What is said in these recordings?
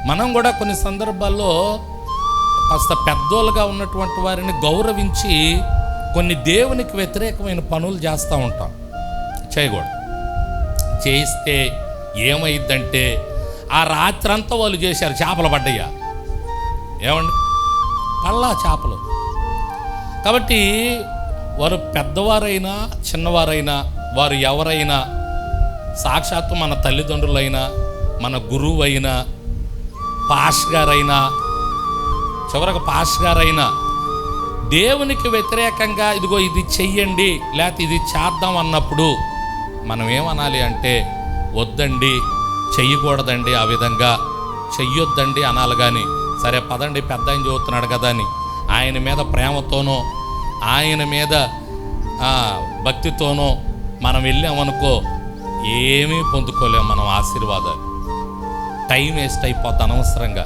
మనం కూడా కొన్ని సందర్భాల్లో కాస్త పెద్దోళ్ళుగా ఉన్నటువంటి వారిని గౌరవించి కొన్ని దేవునికి వ్యతిరేకమైన పనులు చేస్తూ ఉంటాం. చేయకూడదు. చేయిస్తే ఏమైందంటే ఆ రాత్రంతా వాళ్ళు చేశారు, చేపలు పడ్డాయా ఏమండి, పళ్ళా చేపలు. కాబట్టి వారు పెద్దవారైనా చిన్నవారైనా వారు ఎవరైనా, సాక్షాత్తు మన తల్లిదండ్రులైనా మన గురువు అయినా పాష్ గారైనా చివరికి పాష్ గారైనా దేవునికి వ్యతిరేకంగా ఇదిగో ఇది చెయ్యండి లేకపోతే ఇది చేద్దాం అన్నప్పుడు మనం ఏమనాలి అంటే వద్దండి, చెయ్యకూడదండి, ఆ విధంగా చెయ్యొద్దండి అనాలి. కానీ సరే పదండి పెద్ద ఆయన చదువుతున్నాడు కదా అని ఆయన మీద ప్రేమతోనో ఆయన మీద భక్తితోనో మనం వెళ్ళామనుకో ఏమీ పొందుకోలేము మనం ఆశీర్వాదాలు. టైం వేస్ట్ అయిపోద్ది అనవసరంగా.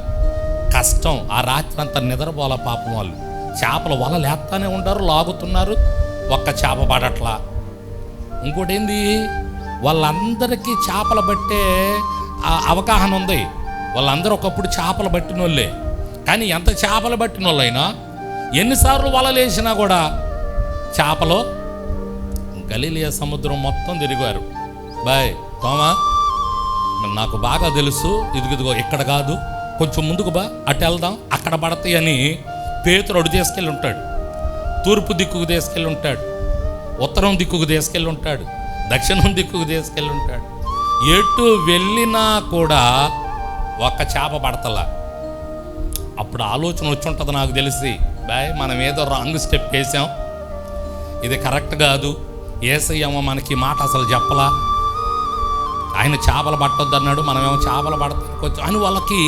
కష్టం. ఆ రాత్రి అంతా నిద్రపోల పాపం వాళ్ళు. చేపలు వల లేస్తానే ఉంటారు, లాగుతున్నారు, ఒక్క చేప పడట్లా. ఇంకోటి ఏంది, వాళ్ళందరికీ చేపలు పట్టే అవగాహన ఉంది. వాళ్ళందరూ ఒకప్పుడు చేపలు పట్టిన వాళ్ళే. కానీ ఎంత చేపలు పట్టిన వాళ్ళైనా ఎన్నిసార్లు వలలేసినా కూడా చేపలు గలీలియా సముద్రం మొత్తం తిరిగారు. బాయ్ తోమా, నాకు బాగా తెలుసు, ఇదిగో ఇక్కడ కాదు, కొంచెం ముందుకు బా, అటు వెళ్దాం, అక్కడ పడతాయి అని పేతురు అడు తీసుకెళ్ళి ఉంటాడు. తూర్పు దిక్కుకు తీసుకెళ్ళి ఉంటాడు, ఉత్తరం దిక్కుకు తీసుకెళ్ళి ఉంటాడు, దక్షిణం దిక్కుకు తీసుకెళ్ళి ఉంటాడు. ఎటు వెళ్ళినా కూడా ఒక్క చేప పడతలా. అప్పుడు ఆలోచన వచ్చి ఉంటుంది నాకు తెలిసి, బాయ్ మనం ఏదో రాంగ్ స్టెప్ వేసాం, ఇది కరెక్ట్ కాదు, యేసయ్యమ్మ మనకి మాట అసలు చెప్పలా, ఆయన చేపలు పట్టొద్దు అన్నాడు, మనమేమో చేపలు పడతానికి అని వాళ్ళకి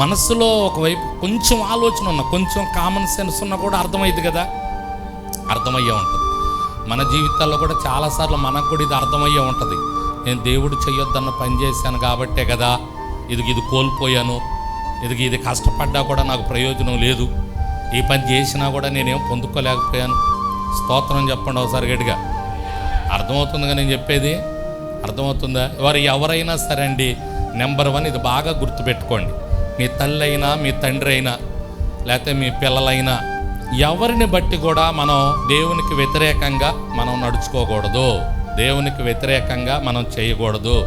మనస్సులో ఒకవైపు కొంచెం ఆలోచన ఉన్న, కొంచెం కామన్ సెన్స్ ఉన్న కూడా అర్థమైంది కదా, అర్థమయ్యే ఉంటుంది. మన జీవితాల్లో కూడా చాలాసార్లు మనకు కూడా ఇది అర్థమయ్యే ఉంటుంది. నేను దేవుడు చెయ్యొద్దన్న పని చేశాను కాబట్టే కదా ఇది కోల్పోయాను, ఇది కష్టపడ్డా కూడా నాకు ప్రయోజనం లేదు, ఈ పని చేసినా కూడా నేనేం పొందుకోలేకపోయాను. స్తోత్రం చెప్పండి ఒకసారి గట్టిగా. అర్థమవుతుందిగా నేను చెప్పేది? అర్థమవుతుందా? వారు ఎవరైనా సరే అండి, నెంబర్ 1 ఇది బాగా గుర్తుపెట్టుకోండి. మీ తల్లి అయినా మీ తండ్రి అయినా లేకపోతే మీ పిల్లలైనా ఎవరిని బట్టి కూడా మనం దేవునికి వ్యతిరేకంగా మనం నడుచుకోకూడదు, దేవునికి వ్యతిరేకంగా మనం చేయకూడదు.